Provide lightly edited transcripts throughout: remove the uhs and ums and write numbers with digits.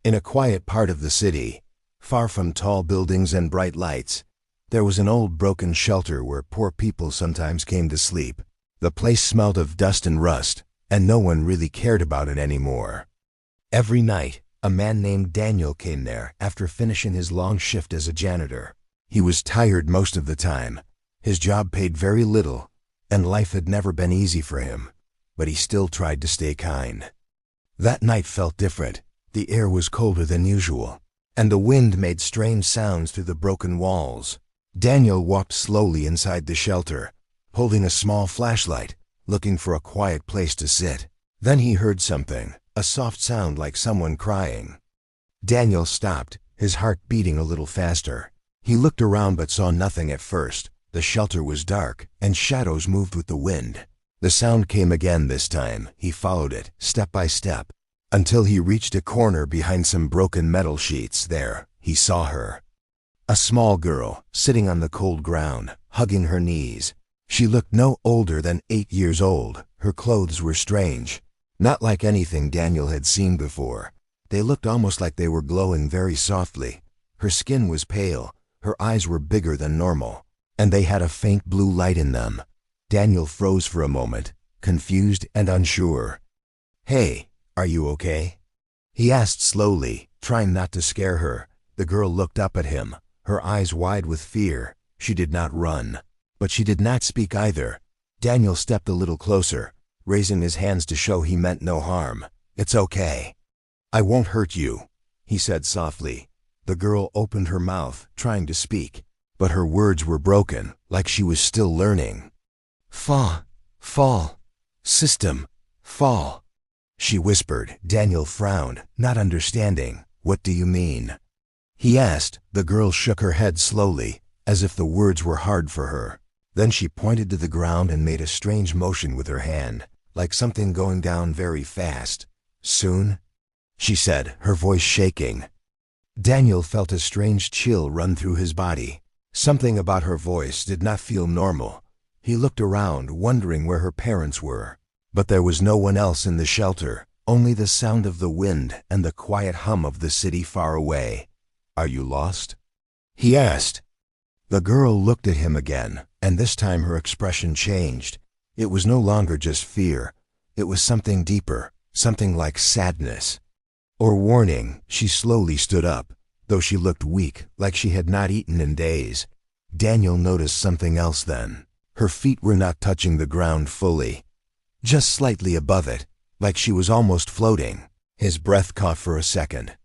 In a quiet part of the city, far from tall buildings and bright lights, there was an old broken shelter where poor people sometimes came to sleep. The place smelled of dust and rust, and no one really cared about it anymore. Every night, a man named Daniel came there after finishing his long shift as a janitor. He was tired most of the time. His job paid very little, and life had never been easy for him, but he still tried to stay kind. That night felt different. The air was colder than usual, and the wind made strange sounds through the broken walls. Daniel walked slowly inside the shelter, holding a small flashlight, looking for a quiet place to sit. Then he heard something, a soft sound like someone crying. Daniel stopped, his heart beating a little faster. He looked around but saw nothing at first. The shelter was dark, and shadows moved with the wind. The sound came again this time. He followed it, step by step, until he reached a corner behind some broken metal sheets. There, he saw her. A small girl, sitting on the cold ground, hugging her knees. She looked no older than 8 years old. Her clothes were strange, not like anything Daniel had seen before. They looked almost like they were glowing very softly. Her skin was pale, her eyes were bigger than normal, and they had a faint blue light in them. Daniel froze for a moment, confused and unsure. "Hey, are you okay?" he asked slowly, trying not to scare her. The girl looked up at him, her eyes wide with fear. She did not run, but she did not speak either. Daniel stepped a little closer, raising his hands to show he meant no harm. "It's okay. I won't hurt you," he said softly. The girl opened her mouth, trying to speak, but her words were broken, like she was still learning. Fall, system, fall," she whispered. Daniel frowned, not understanding. "What do you mean?" he asked. The girl shook her head slowly, as if the words were hard for her. Then she pointed to the ground and made a strange motion with her hand, like something going down very fast. "Soon?" she said, her voice shaking. Daniel felt a strange chill run through his body. Something about her voice did not feel normal. He looked around, wondering where her parents were. But there was no one else in the shelter, only the sound of the wind and the quiet hum of the city far away. "Are you lost?" he asked. The girl looked at him again, and this time her expression changed. It was no longer just fear. It was something deeper, something like sadness or warning. She slowly stood up, though she looked weak, like she had not eaten in days. Daniel noticed something else then. Her feet were not touching the ground fully, just slightly above it, like she was almost floating. His breath caught for a second.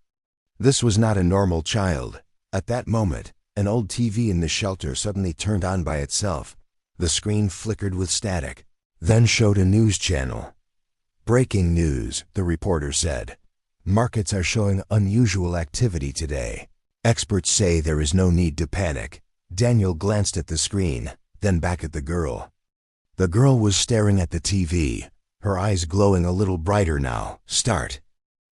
This was not a normal child. At that moment, an old TV in the shelter suddenly turned on by itself. The screen flickered with static, then showed a news channel. "Breaking news," the reporter said. "Markets are showing unusual activity today. Experts say there is no need to panic." Daniel glanced at the screen, then back at the girl. The girl was staring at the TV, her eyes glowing a little brighter now. "Start,"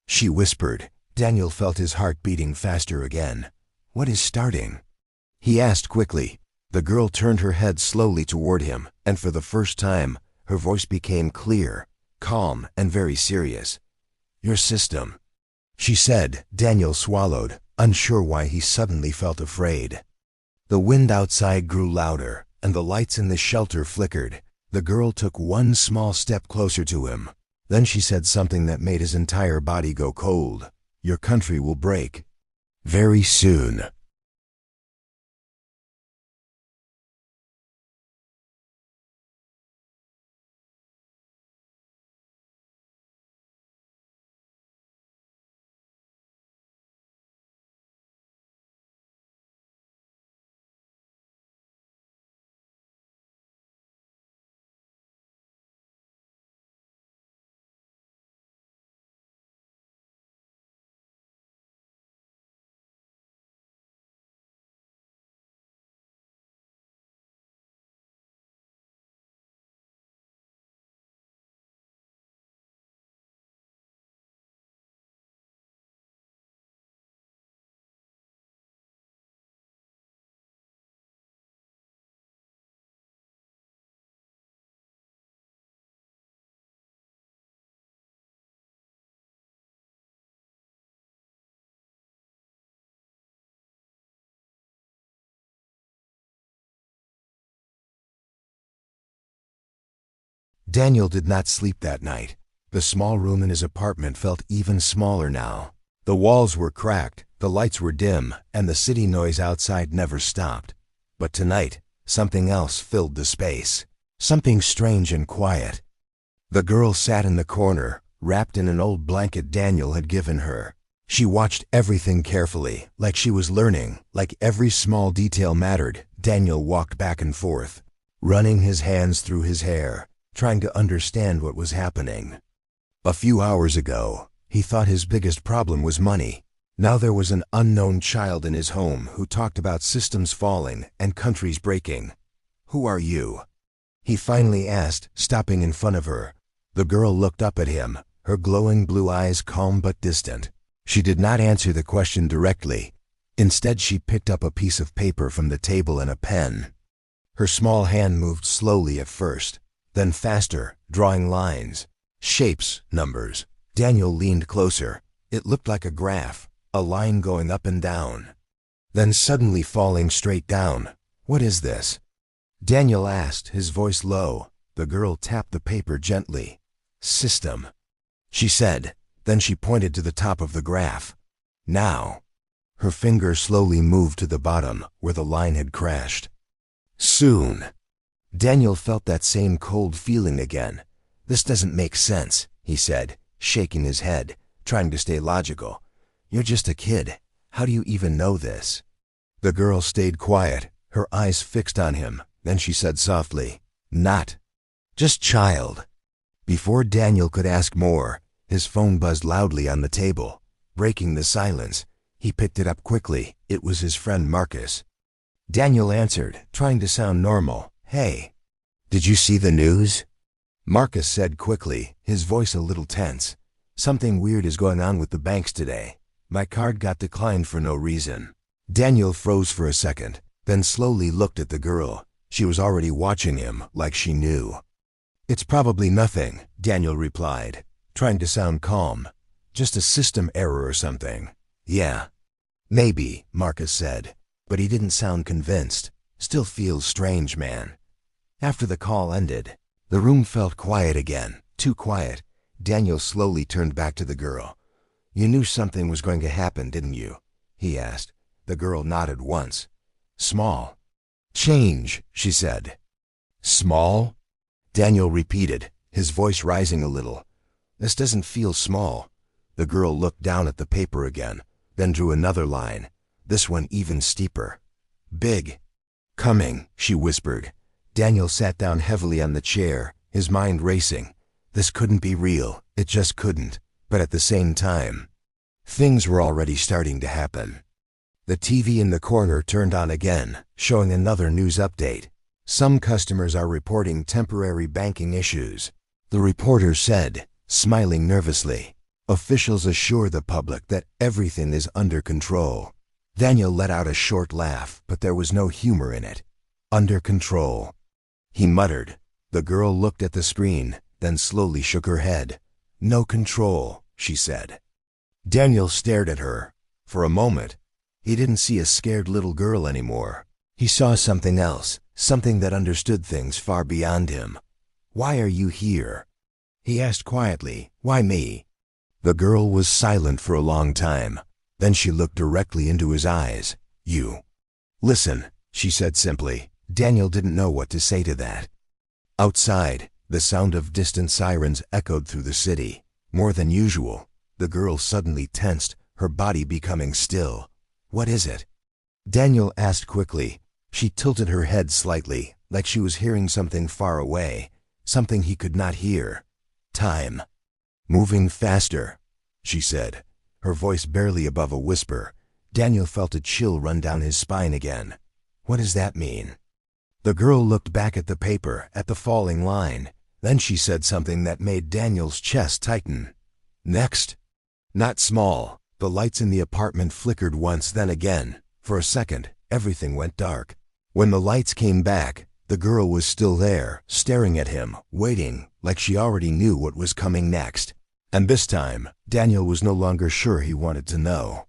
she whispered. Daniel felt his heart beating faster again. "What is starting?" he asked quickly. The girl turned her head slowly toward him, and for the first time, her voice became clear, calm, and very serious. "Your system," she said. Daniel swallowed, unsure why he suddenly felt afraid. The wind outside grew louder, and the lights in the shelter flickered. The girl took one small step closer to him. Then she said something that made his entire body go cold. "Your country will break. Very soon." Daniel did not sleep that night. The small room in his apartment felt even smaller now. The walls were cracked, the lights were dim, and the city noise outside never stopped. But tonight, something else filled the space. Something strange and quiet. The girl sat in the corner, wrapped in an old blanket Daniel had given her. She watched everything carefully, like she was learning, like every small detail mattered. Daniel walked back and forth, running his hands through his hair, trying to understand what was happening. A few hours ago, he thought his biggest problem was money. Now there was an unknown child in his home who talked about systems falling and countries breaking. "Who are you?" he finally asked, stopping in front of her. The girl looked up at him, her glowing blue eyes calm but distant. She did not answer the question directly. Instead, she picked up a piece of paper from the table and a pen. Her small hand moved slowly at first, then faster, drawing lines, shapes, numbers. Daniel leaned closer. It looked like a graph, a line going up and down, then suddenly falling straight down. "What is this?" Daniel asked, his voice low. The girl tapped the paper gently. "System," she said. Then she pointed to the top of the graph. "Now." Her finger slowly moved to the bottom, where the line had crashed. "Soon." Daniel felt that same cold feeling again. "This doesn't make sense," he said, shaking his head, trying to stay logical. "You're just a kid. How do you even know this?" The girl stayed quiet, her eyes fixed on him. Then she said softly, "Not. Just child." Before Daniel could ask more, his phone buzzed loudly on the table, breaking the silence. He picked it up quickly. It was his friend Marcus. Daniel answered, trying to sound normal. "Hey, did you see the news?" Marcus said quickly, his voice a little tense. "Something weird is going on with the banks today. My card got declined for no reason." Daniel froze for a second, then slowly looked at the girl. She was already watching him, like she knew. "It's probably nothing," Daniel replied, trying to sound calm. "Just a system error or something." "Yeah, maybe," Marcus said, but he didn't sound convinced. "Still feels strange, man." After the call ended, the room felt quiet again, too quiet. Daniel slowly turned back to the girl. "You knew something was going to happen, didn't you?" he asked. The girl nodded once. "Small change," she said. "Small?" Daniel repeated, his voice rising a little. "This doesn't feel small." The girl looked down at the paper again, then drew another line, this one even steeper. "Big. Coming," she whispered. Daniel sat down heavily on the chair, his mind racing. This couldn't be real, it just couldn't. But at the same time, things were already starting to happen. The TV in the corner turned on again, showing another news update. "Some customers are reporting temporary banking issues," the reporter said, smiling nervously. "Officials assure the public that everything is under control." Daniel let out a short laugh, but there was no humor in it. "Under control," he muttered. The girl looked at the screen, then slowly shook her head. "No control," she said. Daniel stared at her. For a moment, he didn't see a scared little girl anymore. He saw something else, something that understood things far beyond him. "Why are you here?" he asked quietly. "Why me?" The girl was silent for a long time. Then she looked directly into his eyes. "You." "Listen," she said simply. Daniel didn't know what to say to that. Outside, the sound of distant sirens echoed through the city. More than usual, the girl suddenly tensed, her body becoming still. "What is it?" Daniel asked quickly. She tilted her head slightly, like she was hearing something far away, something he could not hear. "Time. Moving faster," she said, her voice barely above a whisper. Daniel felt a chill run down his spine again. "What does that mean?" The girl looked back at the paper, at the falling line. Then she said something that made Daniel's chest tighten. "Next." Not small. The lights in the apartment flickered once, then again. For a second, everything went dark. When the lights came back, the girl was still there, staring at him, waiting, like she already knew what was coming next. And this time, Daniel was no longer sure he wanted to know.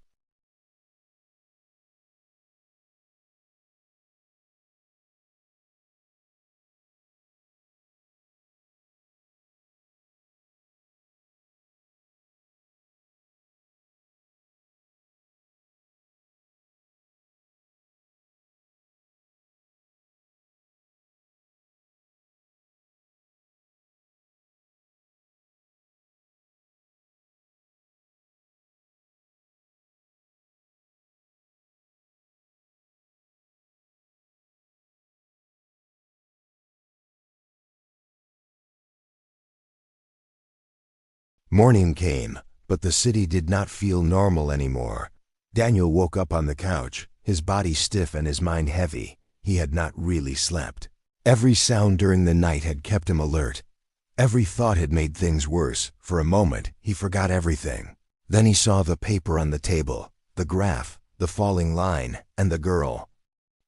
Morning came, but the city did not feel normal anymore. Daniel woke up on the couch, his body stiff and his mind heavy. He had not really slept. Every sound during the night had kept him alert. Every thought had made things worse. For a moment, he forgot everything. Then he saw the paper on the table, the graph, the falling line, and the girl.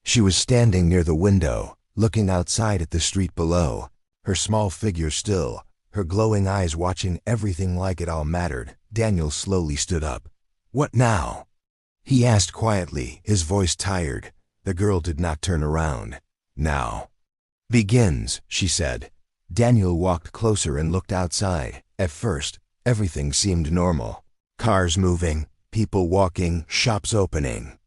She was standing near the window, looking outside at the street below, her small figure still, her glowing eyes watching everything like it all mattered. Daniel slowly stood up. "What now?" he asked quietly, his voice tired. The girl did not turn around. "Now begins," she said. Daniel walked closer and looked outside. At first, everything seemed normal. Cars moving, people walking, shops opening.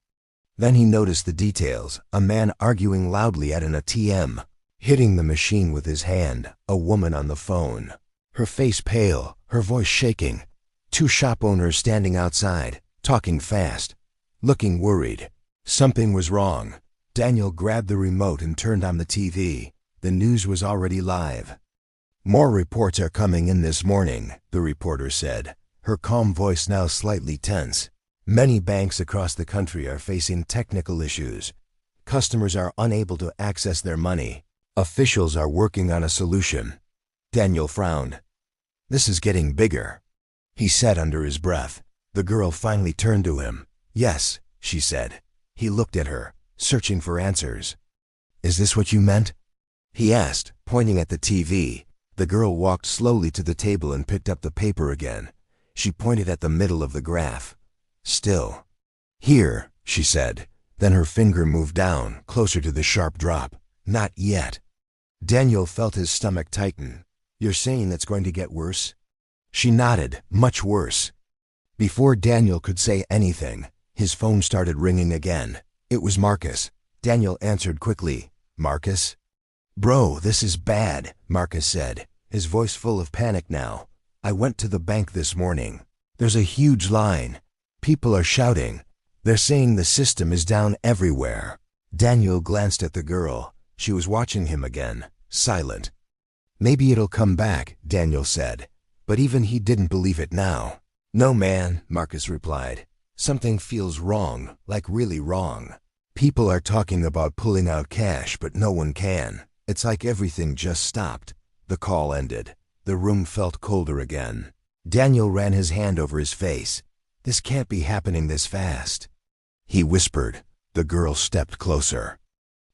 Then he noticed the details: a man arguing loudly at an ATM, hitting the machine with his hand, a woman on the phone, her face pale, her voice shaking, two shop owners standing outside, talking fast, looking worried. Something was wrong. Daniel grabbed the remote and turned on the TV. The news was already live. "More reports are coming in this morning," the reporter said, her calm voice now slightly tense. "Many banks across the country are facing technical issues. Customers are unable to access their money. Officials are working on a solution." Daniel frowned. "This is getting bigger," he said under his breath. The girl finally turned to him. "Yes," she said. He looked at her, searching for answers. "Is this what you meant?" he asked, pointing at the TV. The girl walked slowly to the table and picked up the paper again. She pointed at the middle of the graph. "Still." "Here," she said. Then her finger moved down, closer to the sharp drop. "Not yet." Daniel felt his stomach tighten. "You're saying it's going to get worse?" She nodded. "Much worse." Before Daniel could say anything, his phone started ringing again. It was Marcus. Daniel answered quickly. "Marcus?" "Bro, this is bad," Marcus said, his voice full of panic now. "I went to the bank this morning. There's a huge line. People are shouting. They're saying the system is down everywhere." Daniel glanced at the girl. She was watching him again, silent. "Maybe it'll come back," Daniel said. But even he didn't believe it now. "No, man," Marcus replied. "Something feels wrong, like really wrong. People are talking about pulling out cash, but no one can. It's like everything just stopped." The call ended. The room felt colder again. Daniel ran his hand over his face. "This can't be happening this fast," he whispered. The girl stepped closer.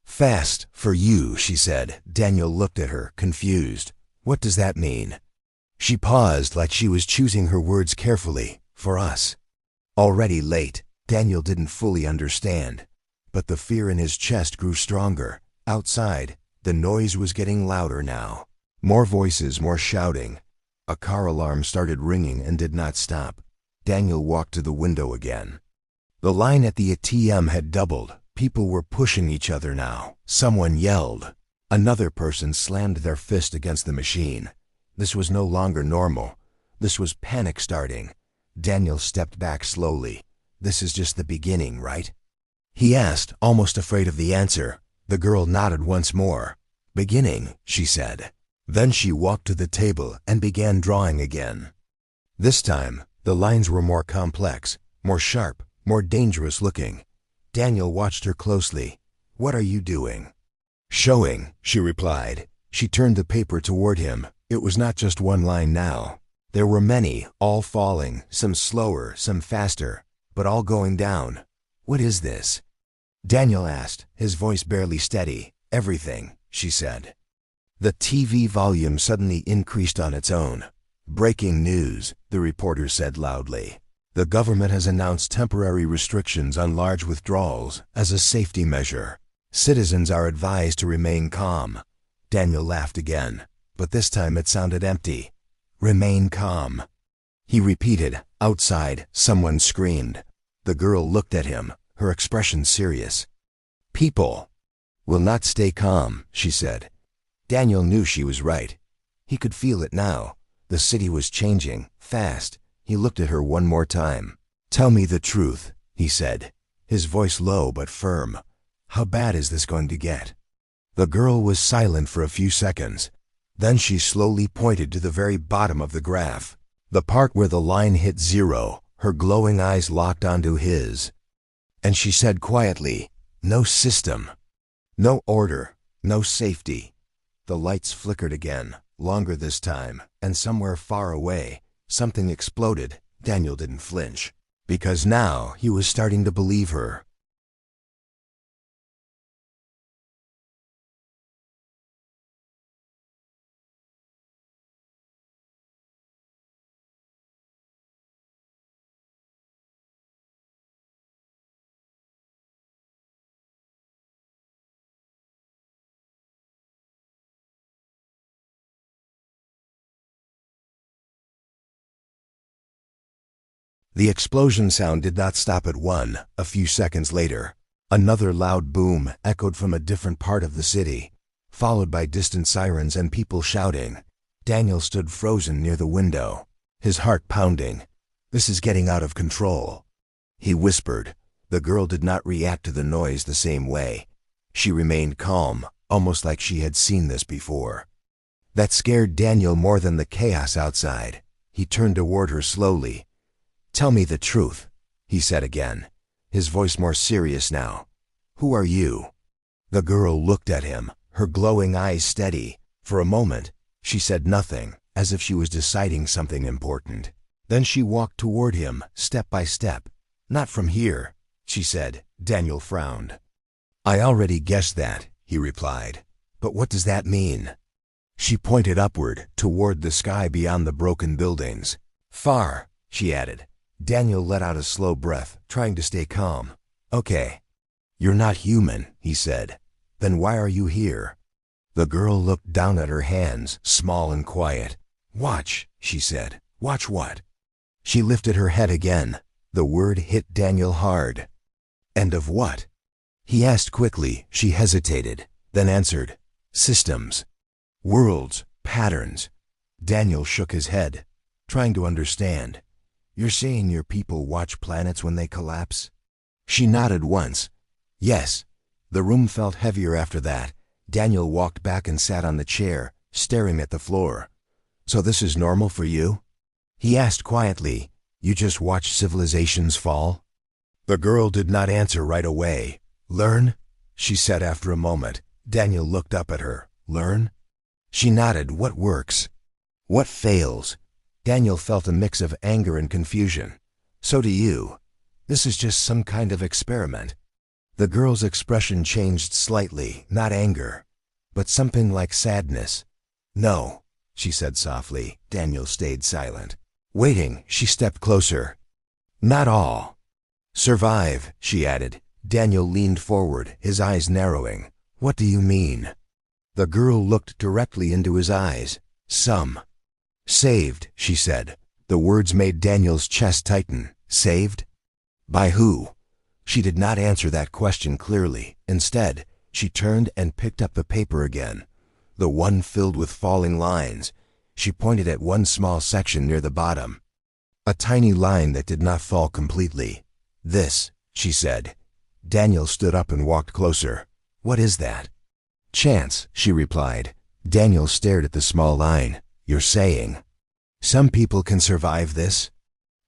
"Fast for you," she said. Daniel looked at her, confused. "What does that mean?" She paused like she was choosing her words carefully. "For us." Already late. Daniel didn't fully understand. But the fear in his chest grew stronger. Outside, the noise was getting louder now. More voices, more shouting. A car alarm started ringing and did not stop. Daniel walked to the window again. The line at the ATM had doubled. People were pushing each other now. Someone yelled. Another person slammed their fist against the machine. This was no longer normal. This was panic starting. Daniel stepped back slowly. "This is just the beginning, right?" he asked, almost afraid of the answer. The girl nodded once more. "Beginning," she said. Then she walked to the table and began drawing again. This time, the lines were more complex, more sharp, more dangerous looking. Daniel watched her closely. "What are you doing?" "Showing," she replied. She turned the paper toward him. It was not just one line now. There were many, all falling, some slower, some faster, but all going down. "What is this?" Daniel asked, his voice barely steady. "Everything," she said. The TV volume suddenly increased on its own. "Breaking news," the reporter said loudly. "The government has announced temporary restrictions on large withdrawals as a safety measure. Citizens are advised to remain calm." Daniel laughed again, but this time it sounded empty. "Remain calm." He repeated. Outside, someone screamed. The girl looked at him, her expression serious. "People will not stay calm," she said. Daniel knew she was right. He could feel it now. The city was changing, fast. He looked at her one more time. "Tell me the truth," he said, his voice low but firm. "How bad is this going to get?" The girl was silent for a few seconds. Then she slowly pointed to the very bottom of the graph. The part where the line hit zero, her glowing eyes locked onto his. And she said quietly, "No system. No order. No safety." The lights flickered again, longer this time, and somewhere far away, something exploded. Daniel didn't flinch, because now he was starting to believe her. The explosion sound did not stop at one. A few seconds later, another loud boom echoed from a different part of the city, followed by distant sirens and people shouting. Daniel stood frozen near the window, his heart pounding. "This is getting out of control," he whispered. The girl did not react to the noise the same way. She remained calm, almost like she had seen this before. That scared Daniel more than the chaos outside. He turned toward her slowly. "Tell me the truth," he said again, his voice more serious now. "Who are you?" The girl looked at him, her glowing eyes steady. For a moment, she said nothing, as if she was deciding something important. Then she walked toward him, step by step. "Not from here," she said. Daniel frowned. "I already guessed that," he replied. "But what does that mean?" She pointed upward, toward the sky beyond the broken buildings. "Far," she added. Daniel let out a slow breath, trying to stay calm. "Okay. You're not human," he said. "Then why are you here?" The girl looked down at her hands, small and quiet. "Watch," she said. "Watch what?" She lifted her head again. The word hit Daniel hard. "End of what?" he asked quickly. She hesitated, then answered, "Systems. Worlds. Patterns." Daniel shook his head, trying to understand. "You're saying your people watch planets when they collapse?" She nodded once. "Yes." The room felt heavier after that. Daniel walked back and sat on the chair, staring at the floor. "So this is normal for you?" he asked quietly. "You just watch civilizations fall?" The girl did not answer right away. "Learn?" she said after a moment. Daniel looked up at her. "Learn?" She nodded. "What works? What fails?" Daniel felt a mix of anger and confusion. "So do you. This is just some kind of experiment." The girl's expression changed slightly, not anger, but something like sadness. "No," she said softly. Daniel stayed silent. Waiting, she stepped closer. "Not all." "Survive," she added. Daniel leaned forward, his eyes narrowing. "What do you mean?" The girl looked directly into his eyes. "Some." "Saved," she said. The words made Daniel's chest tighten. "Saved? By who?" She did not answer that question clearly. Instead, she turned and picked up the paper again, the one filled with falling lines. She pointed at one small section near the bottom, a tiny line that did not fall completely. "This," she said. Daniel stood up and walked closer. "What is that?" "Chance," she replied. Daniel stared at the small line. "You're saying some people can survive this?"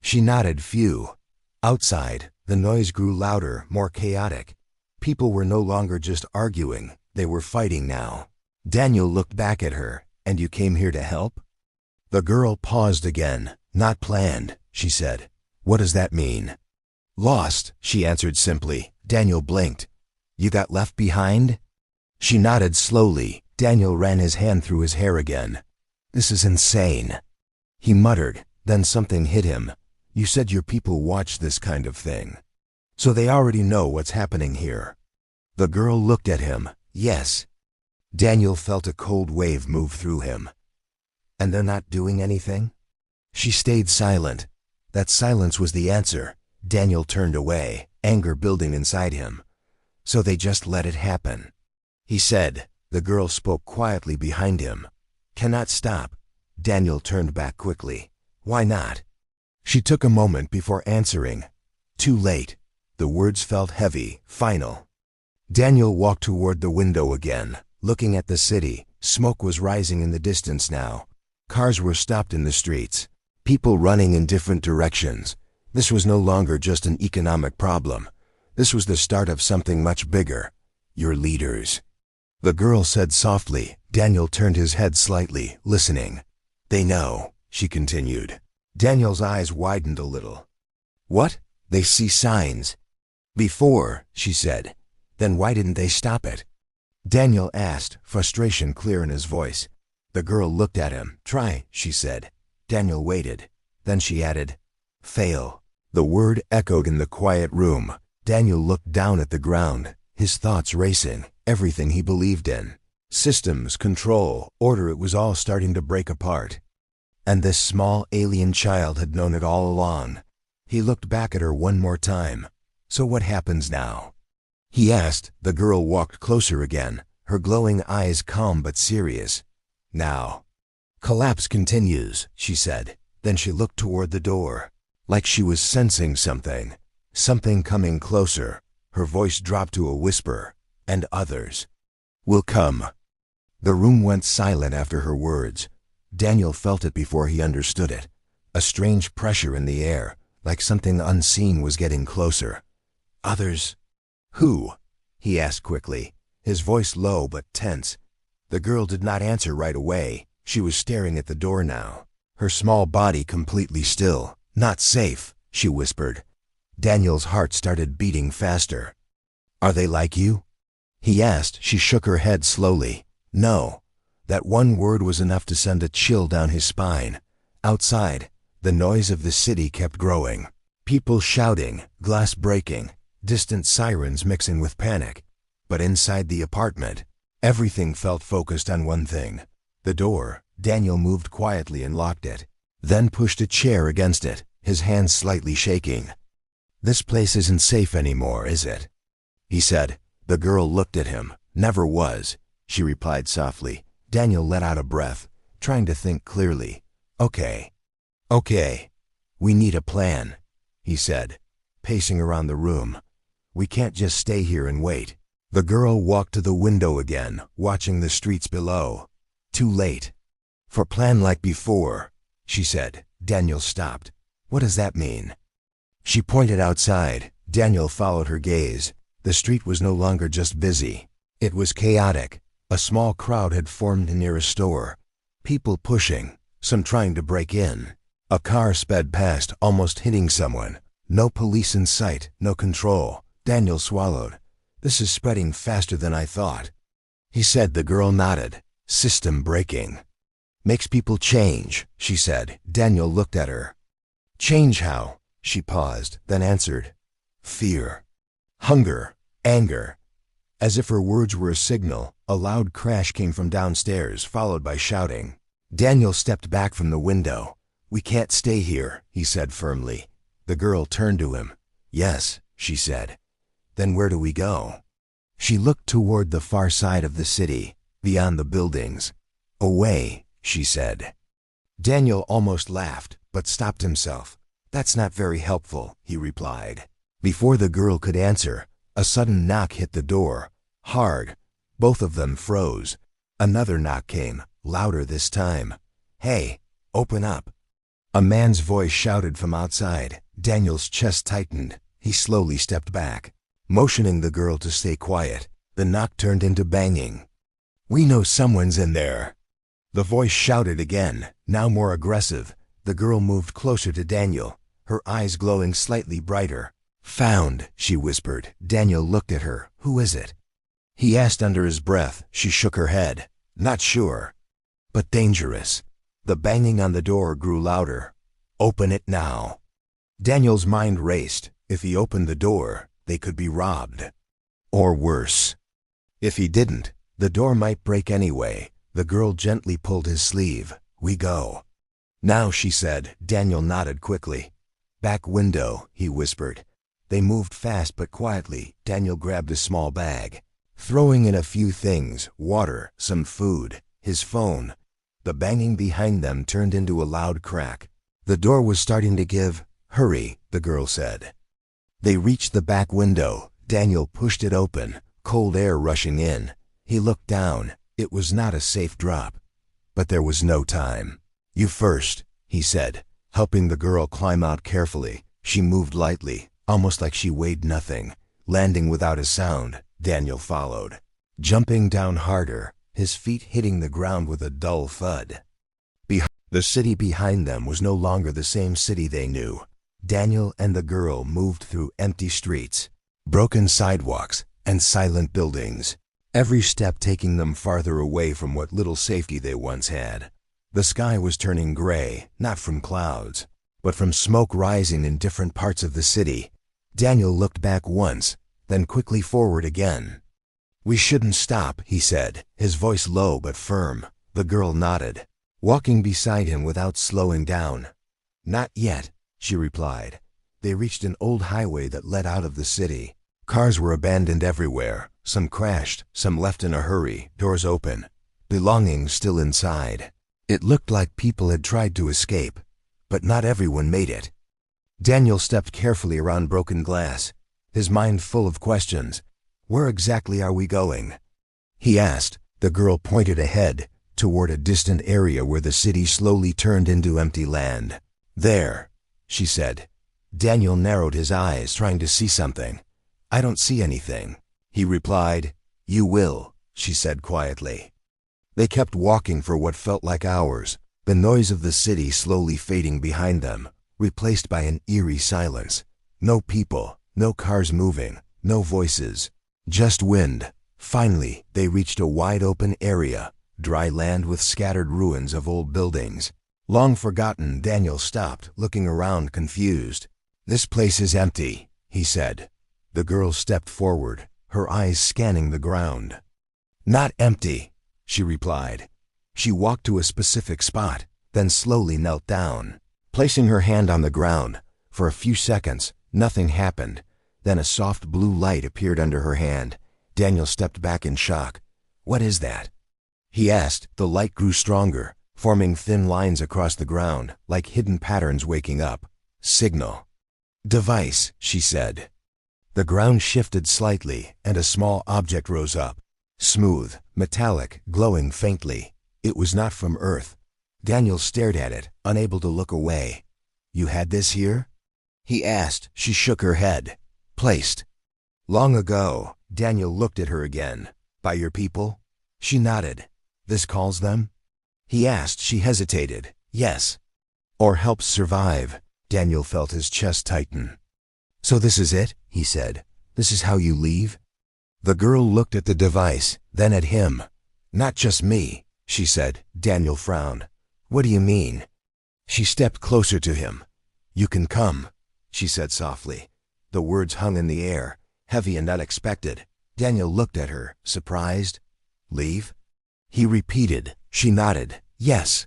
She nodded. "Few." Outside, the noise grew louder, more chaotic. People were no longer just arguing, they were fighting now. Daniel looked back at her. "And you came here to help?" The girl paused again. "Not planned," she said. "What does that mean?" "Lost," she answered simply. Daniel blinked. "You got left behind?" She nodded slowly. Daniel ran his hand through his hair again. "This is insane," he muttered. Then something hit him. "You said your people watch this kind of thing. So they already know what's happening here." The girl looked at him. "Yes." Daniel felt a cold wave move through him. "And they're not doing anything?" She stayed silent. That silence was the answer. Daniel turned away, anger building inside him. "So they just let it happen," he said. The girl spoke quietly behind him. "Cannot stop." Daniel turned back quickly. "Why not?" She took a moment before answering. "Too late." The words felt heavy, final. Daniel walked toward the window again, looking at the city. Smoke was rising in the distance now. Cars were stopped in the streets. People running in different directions. This was no longer just an economic problem. This was the start of something much bigger. Your leaders. The girl said softly. Daniel turned his head slightly, listening. They know, she continued. Daniel's eyes widened a little. What? They see signs. Before, she said. Then why didn't they stop it? Daniel asked, frustration clear in his voice. The girl looked at him. Try, she said. Daniel waited. Then she added, fail. The word echoed in the quiet room. Daniel looked down at the ground, his thoughts racing, everything he believed in. Systems, control, order, it was all starting to break apart. And this small alien child had known it all along. He looked back at her one more time. So what happens now? He asked. The girl walked closer again, her glowing eyes calm but serious. Now. Collapse continues, she said. Then she looked toward the door, like she was sensing something. Something coming closer. Her voice dropped to a whisper. And others will come. The room went silent after her words. Daniel felt it before he understood it. A strange pressure in the air, like something unseen was getting closer. Others? Who? He asked quickly, his voice low but tense. The girl did not answer right away. She was staring at the door now, her small body completely still. Not safe, she whispered. Daniel's heart started beating faster. Are they like you? He asked. She shook her head slowly. No. That one word was enough to send a chill down his spine. Outside, the noise of the city kept growing. People shouting, glass breaking, distant sirens mixing with panic. But inside the apartment, everything felt focused on one thing. The door. Daniel moved quietly and locked it, then pushed a chair against it, his hands slightly shaking. This place isn't safe anymore, is it? He said. The girl looked at him. Never was, she replied softly. Daniel let out a breath, trying to think clearly. Okay. We need a plan, he said, pacing around the room. We can't just stay here and wait. The girl walked to the window again, watching the streets below. Too late. For plan like before, she said. Daniel stopped. What does that mean? She pointed outside. Daniel followed her gaze. The street was no longer just busy. It was chaotic. A small crowd had formed near a store. People pushing, some trying to break in. A car sped past, almost hitting someone. No police in sight, no control. Daniel swallowed. This is spreading faster than I thought, he said. The girl nodded. System breaking. Makes people change, she said. Daniel looked at her. Change how? She paused, then answered. Fear. Hunger. Anger. As if her words were a signal, a loud crash came from downstairs, followed by shouting. Daniel stepped back from the window. We can't stay here, he said firmly. The girl turned to him. Yes, she said. Then where do we go? She looked toward the far side of the city, beyond the buildings. Away, she said. Daniel almost laughed, but stopped himself. That's not very helpful, he replied. Before the girl could answer, a sudden knock hit the door. Hard. Both of them froze. Another knock came, louder this time. Hey, open up. A man's voice shouted from outside. Daniel's chest tightened. He slowly stepped back, motioning the girl to stay quiet. The knock turned into banging. We know someone's in there. The voice shouted again, now more aggressive. The girl moved closer to Daniel, her eyes glowing slightly brighter. Found, she whispered. Daniel looked at her. Who is it? He asked under his breath. She shook her head. Not sure. But dangerous. The banging on the door grew louder. Open it now. Daniel's mind raced. If he opened the door, they could be robbed. Or worse. If he didn't, the door might break anyway. The girl gently pulled his sleeve. We go. Now, she said. Daniel nodded quickly. Back window, he whispered. They moved fast but quietly. Daniel grabbed a small bag, throwing in a few things, water, some food, his phone. The banging behind them turned into a loud crack. The door was starting to give. Hurry, the girl said. They reached the back window. Daniel pushed it open, cold air rushing in. He looked down. It was not a safe drop. But there was no time. You first, he said. Helping the girl climb out carefully, she moved lightly, almost like she weighed nothing. Landing without a sound, Daniel followed. Jumping down harder, his feet hitting the ground with a dull thud. The city behind them was no longer the same city they knew. Daniel and the girl moved through empty streets, broken sidewalks, and silent buildings, every step taking them farther away from what little safety they once had. The sky was turning gray, not from clouds, but from smoke rising in different parts of the city. Daniel looked back once, then quickly forward again. "We shouldn't stop," he said, his voice low but firm. The girl nodded, walking beside him without slowing down. "Not yet," she replied. They reached an old highway that led out of the city. Cars were abandoned everywhere, some crashed, some left in a hurry, doors open, belongings still inside. It looked like people had tried to escape, but not everyone made it. Daniel stepped carefully around broken glass, his mind full of questions. "Where exactly are we going?" he asked. The girl pointed ahead, toward a distant area where the city slowly turned into empty land. "There," she said. Daniel narrowed his eyes, trying to see something. "I don't see anything," he replied. "You will," she said quietly. They kept walking for what felt like hours, the noise of the city slowly fading behind them, replaced by an eerie silence. No people, no cars moving, no voices, just wind. Finally, they reached a wide-open area, dry land with scattered ruins of old buildings. Long forgotten, Daniel stopped, looking around confused. "This place is empty," he said. The girl stepped forward, her eyes scanning the ground. "Not empty," she replied. She walked to a specific spot, then slowly knelt down, placing her hand on the ground. For a few seconds, nothing happened. Then a soft blue light appeared under her hand. Daniel stepped back in shock. "What is that?" he asked. The light grew stronger, forming thin lines across the ground, like hidden patterns waking up. "Signal. Device," she said. The ground shifted slightly, and a small object rose up. Smooth, metallic, glowing faintly. It was not from Earth. Daniel stared at it, unable to look away. "You had this here?" he asked. She shook her head. "Placed long ago." Daniel looked at her again. "By your people?" She nodded. "This calls them?" he asked. She hesitated. "Yes." "Or helps survive." Daniel felt his chest tighten. "So this is it?" he said. "This is how you leave?" The girl looked at the device, then at him. "Not just me," she said. Daniel frowned. "What do you mean?" She stepped closer to him. "You can come," she said softly. The words hung in the air, heavy and unexpected. Daniel looked at her, surprised. "Leave?" he repeated. She nodded. "Yes."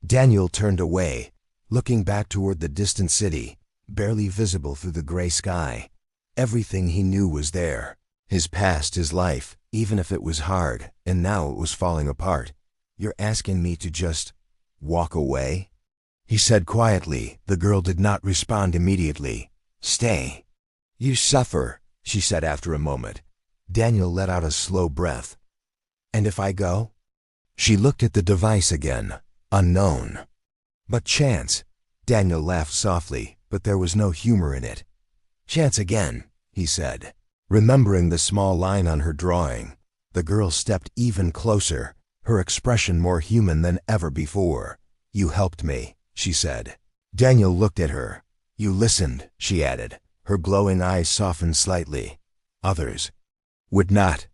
Daniel turned away, looking back toward the distant city, barely visible through the gray sky. Everything he knew was there. His past, his life, even if it was hard, and now it was falling apart. "You're asking me to just walk away?" he said quietly. The girl did not respond immediately. "Stay. You suffer," she said after a moment. Daniel let out a slow breath. "And if I go?" She looked at the device again. Unknown. "But chance." Daniel laughed softly, but there was no humor in it. "Chance again," he said, remembering the small line on her drawing. The girl stepped even closer, her expression more human than ever before. "You helped me," she said. Daniel looked at her. "You listened," she added. Her glowing eyes softened slightly. "Others would not."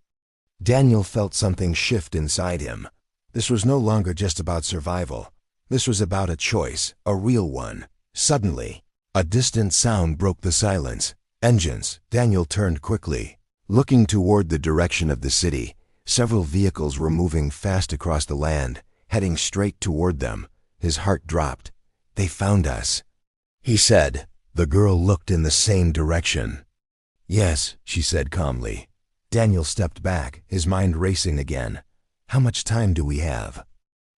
Daniel felt something shift inside him. This was no longer just about survival. This was about a choice, a real one. Suddenly, a distant sound broke the silence. Engines. Daniel turned quickly, looking toward the direction of the city. Several vehicles were moving fast across the land, heading straight toward them. His heart dropped. "They found us," he said. The girl looked in the same direction. "Yes," she said calmly. Daniel stepped back, his mind racing again. "How much time do we have?"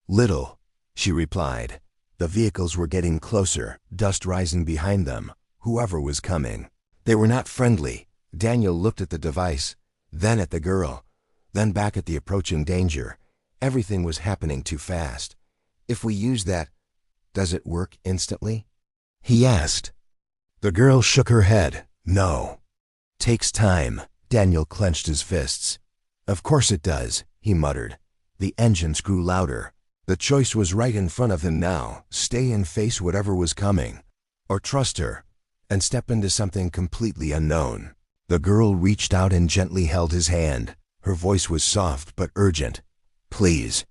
"Little," she replied. The vehicles were getting closer, dust rising behind them. Whoever was coming. They were not friendly. Daniel looked at the device, then at the girl, then back at the approaching danger. Everything was happening too fast. "If we use that, Does it work instantly? He asked. The girl shook her head. No. Takes time. Daniel clenched his fists. Of course it does, he muttered. The engines grew louder. The choice was right in front of him now. Stay and face whatever was coming, or trust her and step into something completely unknown. The girl reached out and gently held his hand. Her voice was soft but urgent. Please.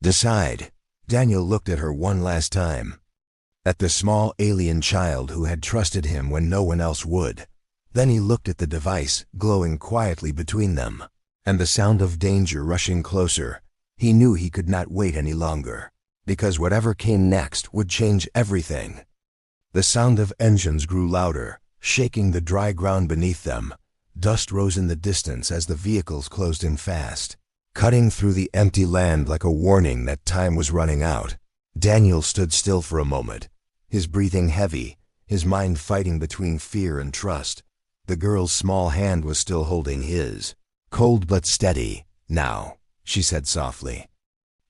Decide. Daniel looked at her one last time. At the small alien child who had trusted him when no one else would. Then he looked at the device, glowing quietly between them, and the sound of danger rushing closer. He knew he could not wait any longer, because whatever came next would change everything. The sound of engines grew louder, shaking the dry ground beneath them. Dust rose in the distance as the vehicles closed in fast, cutting through the empty land like a warning that time was running out. Daniel stood still for a moment, his breathing heavy, his mind fighting between fear and trust. The girl's small hand was still holding his. Cold but steady. Now, she said softly.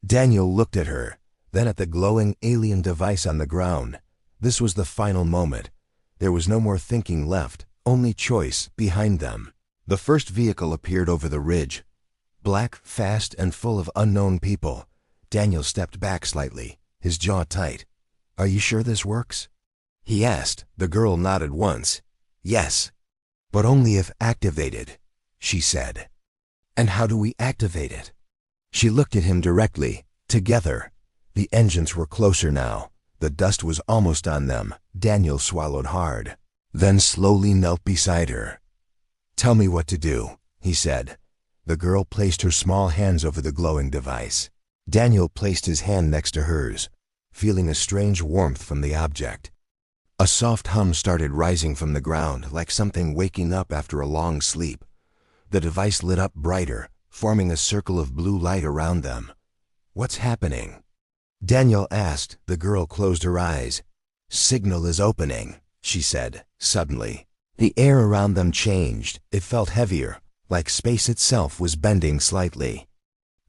Daniel looked at her, then at the glowing alien device on the ground. This was the final moment. There was no more thinking left, only choice behind them. The first vehicle appeared over the ridge. Black, fast, and full of unknown people. Daniel stepped back slightly, his jaw tight. Are you sure this works? He asked. The girl nodded once. Yes. But only if activated, she said. And how do we activate it? She looked at him directly. Together. The engines were closer now. The dust was almost on them. Daniel swallowed hard, then slowly knelt beside her. Tell me what to do, he said. The girl placed her small hands over the glowing device. Daniel placed his hand next to hers, feeling a strange warmth from the object. A soft hum started rising from the ground, like something waking up after a long sleep. The device lit up brighter, forming a circle of blue light around them. What's happening? Daniel asked. The girl closed her eyes. Signal is opening, she said, suddenly. The air around them changed. It felt heavier, like space itself was bending slightly.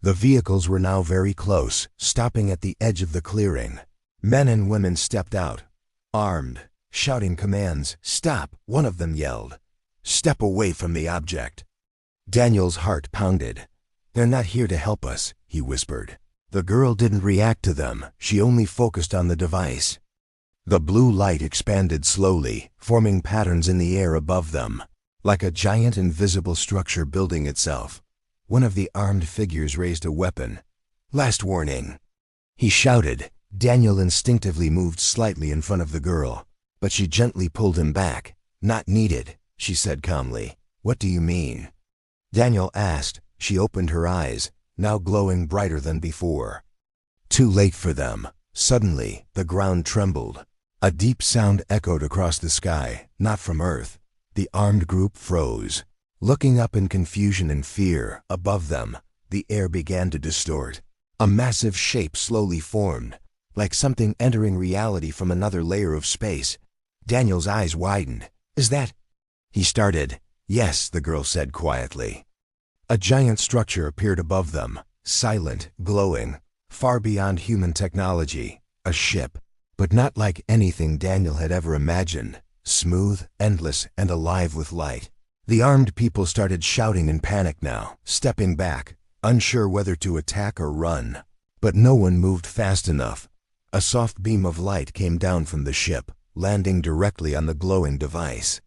The vehicles were now very close, stopping at the edge of the clearing. Men and women stepped out, armed, shouting commands. Stop, one of them yelled. Step away from the object. Daniel's heart pounded. They're not here to help us, he whispered. The girl didn't react to them. She only focused on the device. The blue light expanded slowly, forming patterns in the air above them, like a giant invisible structure building itself. One of the armed figures raised a weapon. Last warning, he shouted. Daniel instinctively moved slightly in front of the girl, but she gently pulled him back. Not needed, she said calmly. What do you mean? Daniel asked. She opened her eyes, now glowing brighter than before. Too late for them. Suddenly, the ground trembled. A deep sound echoed across the sky, not from Earth. The armed group froze. Looking up in confusion and fear, above them, the air began to distort. A massive shape slowly formed, like something entering reality from another layer of space. Daniel's eyes widened. Is that? He started. Yes, the girl said quietly. A giant structure appeared above them, silent, glowing, far beyond human technology. A ship, but not like anything Daniel had ever imagined. Smooth, endless, and alive with light. The armed people started shouting in panic now, stepping back, unsure whether to attack or run. But no one moved fast enough. A soft beam of light came down from the ship, landing directly on the glowing device.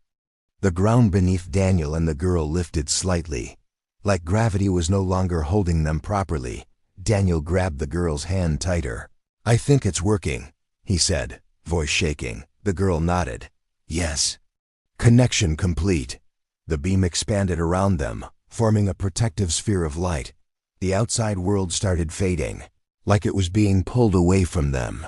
The ground beneath Daniel and the girl lifted slightly. Like gravity was no longer holding them properly. Daniel grabbed the girl's hand tighter. I think it's working, he said, voice shaking. The girl nodded. Yes. Connection complete. The beam expanded around them, forming a protective sphere of light. The outside world started fading, like it was being pulled away from them.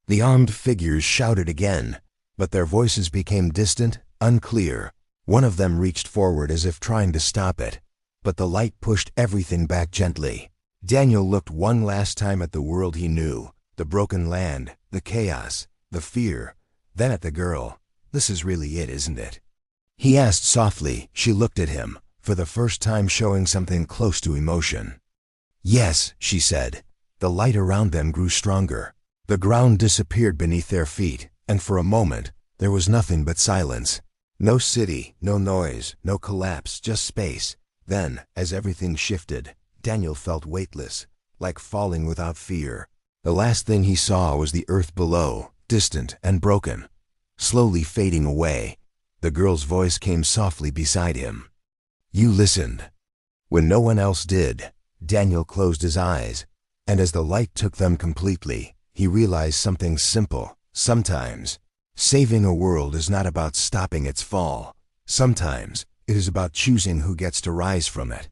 The armed figures shouted again, but their voices became distant, unclear. One of them reached forward as if trying to stop it, but the light pushed everything back gently. Daniel looked one last time at the world he knew, the broken land, the chaos, the fear, then at the girl. This is really it, isn't it? He asked softly. She looked at him, for the first time showing something close to emotion. Yes, she said. The light around them grew stronger. The ground disappeared beneath their feet, and for a moment, there was nothing but silence. No city, no noise, no collapse, just space. Then, as everything shifted, Daniel felt weightless, like falling without fear. The last thing he saw was the earth below, distant and broken, slowly fading away. The girl's voice came softly beside him. You listened. When no one else did, Daniel closed his eyes, and as the light took them completely, he realized something simple. Sometimes, saving a world is not about stopping its fall. Sometimes, it is about choosing who gets to rise from it.